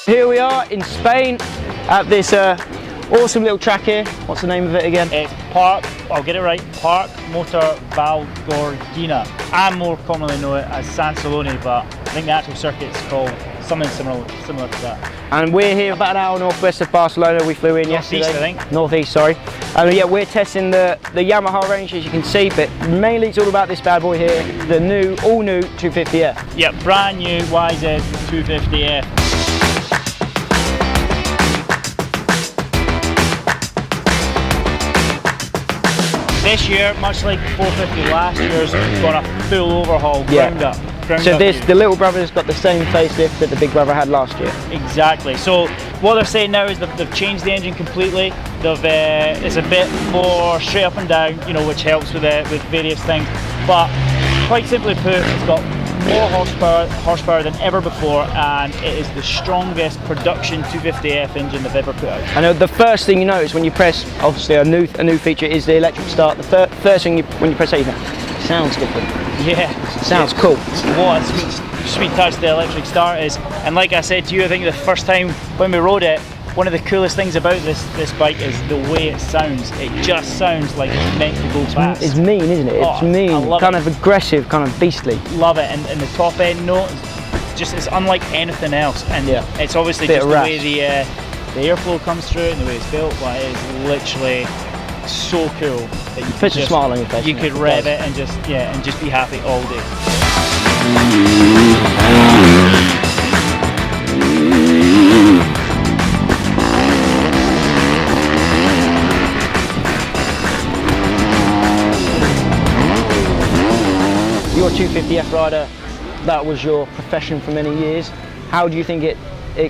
Here we are in Spain at this awesome little track here. What's the name of it again? It's Park, I'll get it right, Park Motor Valgordina. I more commonly know it as San Celone, but I think the actual circuit's called something similar to that. And we're here about an hour northwest of Barcelona. We flew in yesterday. Northeast, I think. Northeast, sorry. Yeah, we're testing the Yamaha range, as you can see, but mainly it's all about this bad boy here, the all new 250F. Yeah, brand new YZ250F. This year, much like 450 last year's, got a full overhaul, Roundup. So the little brother's got the same facelift that the big brother had last year. Exactly. So what they're saying now is that they've changed the engine completely. It's a bit more straight up and down, you know, which helps with various things. But quite simply put, it's got more horsepower than ever before, and it is the strongest production 250F engine they've ever put out. I know the first thing you notice when you press, obviously a new feature is the electric start. The first thing when you press it, sounds different. Yeah, sounds cool. What a sweet touch the electric start is. And like I said to you, I think the first time when we rode it, one of the coolest things about this bike is the way it sounds. It just sounds like it's meant to go fast. It's mean, isn't it? It's mean, kind of aggressive, kind of beastly. Love it, and the top end note, it's unlike anything else. And it's obviously just the way the airflow comes through and the way it's built, but it is literally so cool that you puts a smile on your face. You could rev it and just be happy all day. You're a 250F rider, that was your profession for many years. How do you think it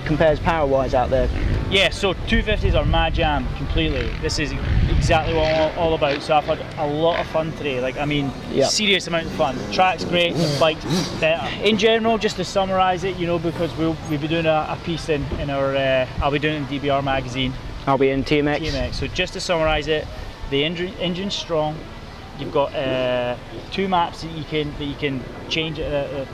compares power-wise out there? Yeah, so 250s are my jam completely. This is exactly what I'm all about. So I've had a lot of fun today. Like, I mean, serious amount of fun. The track's great, the bike's better. In general, just to summarise it, you know, because we'll be doing a piece in our, I'll be doing it in DBR magazine. I'll be in TMX. So just to summarise it, the engine's strong. You've got 2 maps that you can change at a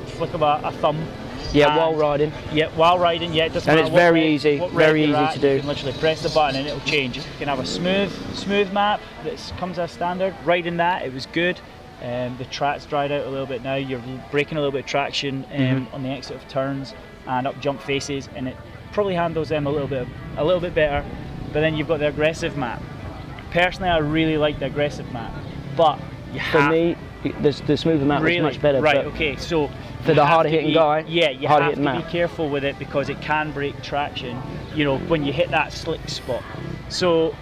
flick of a thumb. Yeah, while riding. Yeah, while riding. Yeah, it doesn't matter. And it's very easy to do. You can literally press the button and it'll change. You can have a smooth map that comes as standard. Riding that, it was good. The track's dried out a little bit now. You're breaking a little bit of traction on the exit of turns and up jump faces, and it probably handles them a little bit better. But then you've got the aggressive map. Personally, I really like the aggressive map, but for me, the smoother map is much better. Right. Okay. So for the harder hitting guy, you have to be careful with it because it can break traction. You know, when you hit that slick spot. So,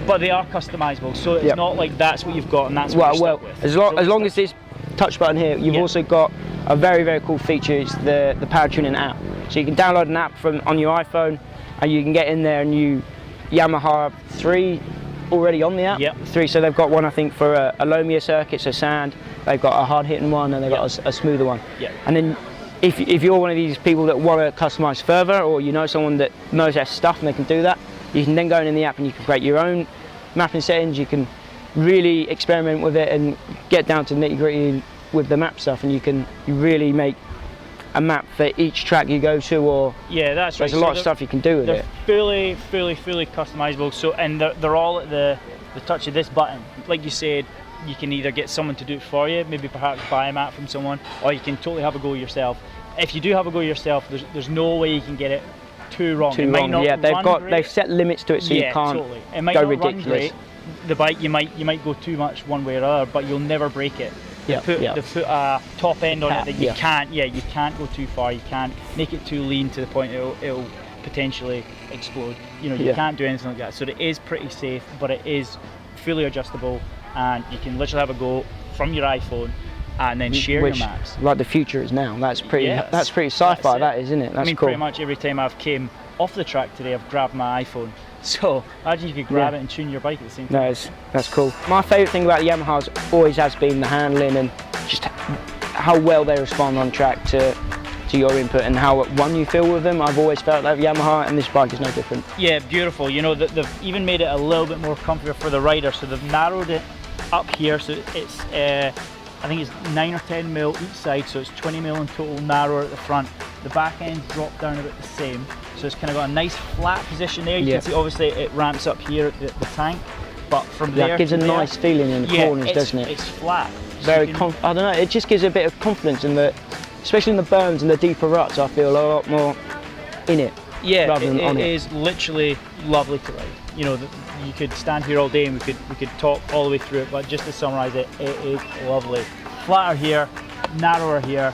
but they are customizable. So it's not like that's what you've got and that's what you're stuck with. As long as this touch button here, you've also got a very cool feature. It's the power tuning app. So you can download an app on your iPhone, and you can get in there and Yamaha 3 already on the app. 3, so they've got one I think for a loamier circuit, so sand. They've got a hard hitting one and they've got a smoother one. And then if you're one of these people that want to customize further, or you know someone that knows their stuff and they can do that, you can then go in the app and you can create your own mapping settings. You can really experiment with it and get down to nitty gritty with the map stuff, and you really make a map for each track you go to, or that's right. There's a lot of stuff you can do with it. They're fully customizable. So, and they're all at the touch of this button. Like you said, you can either get someone to do it for you, maybe perhaps buy a map from someone, or you can totally have a go yourself. If you do have a go yourself, there's no way you can get it too wrong. They've set limits to it, so you can't It might go not ridiculous. Run great. The bike, you might go too much one way or other, but you'll never break it. They put a top end on it that you can't go too far. You can't make it too lean to the point it'll potentially explode. You know, you can't do anything like that. So it is pretty safe, but it is fully adjustable, and you can literally have a go from your iPhone and then share your maps. Like the future is now. That's pretty sci-fi, that is, isn't it? That's cool. Pretty much every time I've came off the track today, I've grabbed my iPhone. So imagine you could grab it and tune your bike at the same time. That's cool. My favourite thing about the Yamahas always has been the handling and just how well they respond on track to your input, and how at one you feel with them. I've always felt like Yamaha, and this bike is no different. Yeah, beautiful. You know, they've even made it a little bit more comfortable for the rider. So they've narrowed it up here, so it's I think it's 9 or 10 mil each side, so it's 20 mil in total narrower at the front. The back end dropped down about the same, so it's kind of got a nice flat position there. You can see obviously it ramps up here at the tank, but from there it gives a nice feeling in the corners, doesn't it? It's flat. Very I don't know, it just gives a bit of confidence in the, especially in the berms and the deeper ruts. I feel a lot more in it. Yeah, rather than on it. It is literally lovely to ride. You know, you could stand here all day and we could talk all the way through it, but just to summarise it, it is lovely. Flatter here, narrower here.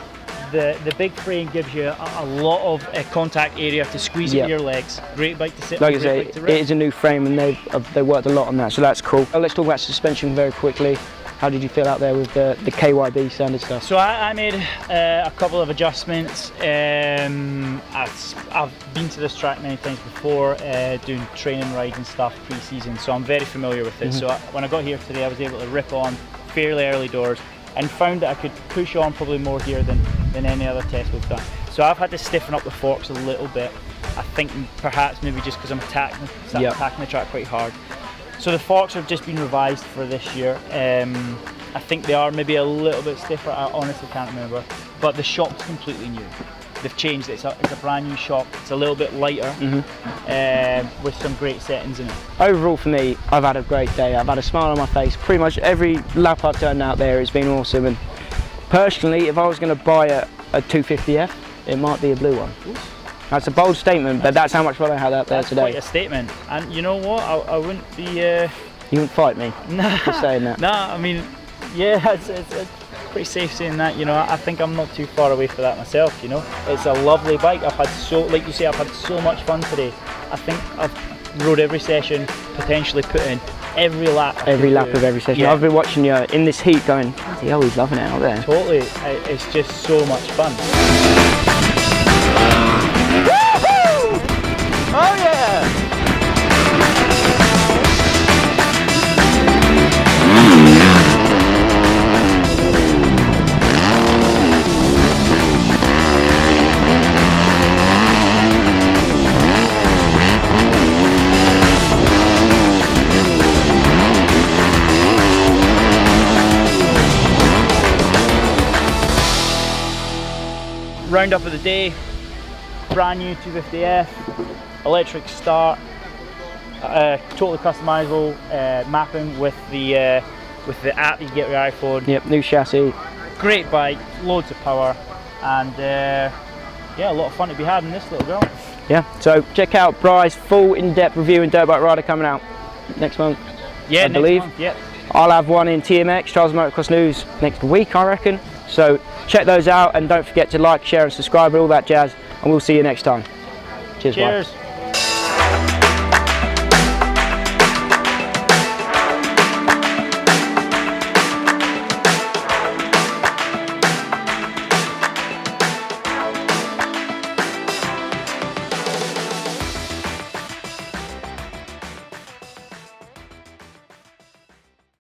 The big frame gives you a lot of contact area to squeeze into your legs. Great bike to sit on. Like I say, it is a new frame and they worked a lot on that, so that's cool. Let's talk about suspension very quickly. How did you feel out there with the KYB standard stuff? So I made a couple of adjustments. I've been to this track many times before, doing training rides and stuff pre-season, so I'm very familiar with it. So when I got here today, I was able to rip on fairly early doors and found that I could push on probably more here than any other test we've done. So I've had to stiffen up the forks a little bit. I think perhaps maybe just because I'm attacking the track quite hard. So the forks have just been revised for this year. I think they are maybe a little bit stiffer, I honestly can't remember. But the shock's completely new. They've changed it, it's a brand new shock. It's a little bit lighter with some great settings in it. Overall for me, I've had a great day. I've had a smile on my face. Pretty much every lap I've turned out there, it's been awesome. And personally, if I was going to buy a 250F, it might be a blue one. Ooh. That's a bold statement, but that's how much fun I had out there today. That's quite a statement. And you know what? I wouldn't be... You wouldn't fight me for saying that? Nah, I mean, yeah, it's pretty safe saying that. You know, I think I'm not too far away for that myself, you know. It's a lovely bike. I've had like you say, I've had so much fun today. I think I've rode every session, potentially put in every lap. Every lap of every session. Yeah. I've been watching you in this heat going, bloody hell, he's loving it out there. Totally. It's just so much fun. Oh yeah! Roundup of the day. Brand new 250F, electric start, totally customizable mapping with the app you get with your iPhone. Yep, new chassis. Great bike, loads of power, and yeah, a lot of fun to be had in this little girl. Yeah, so check out Bry's full in-depth review in Dirt Bike Rider coming out next month. Yeah, I believe. Month, yep. I'll have one in TMX, Charles Motocross News, next week, I reckon. So check those out and don't forget to like, share and subscribe and all that jazz. And we'll see you next time. Cheers. Cheers.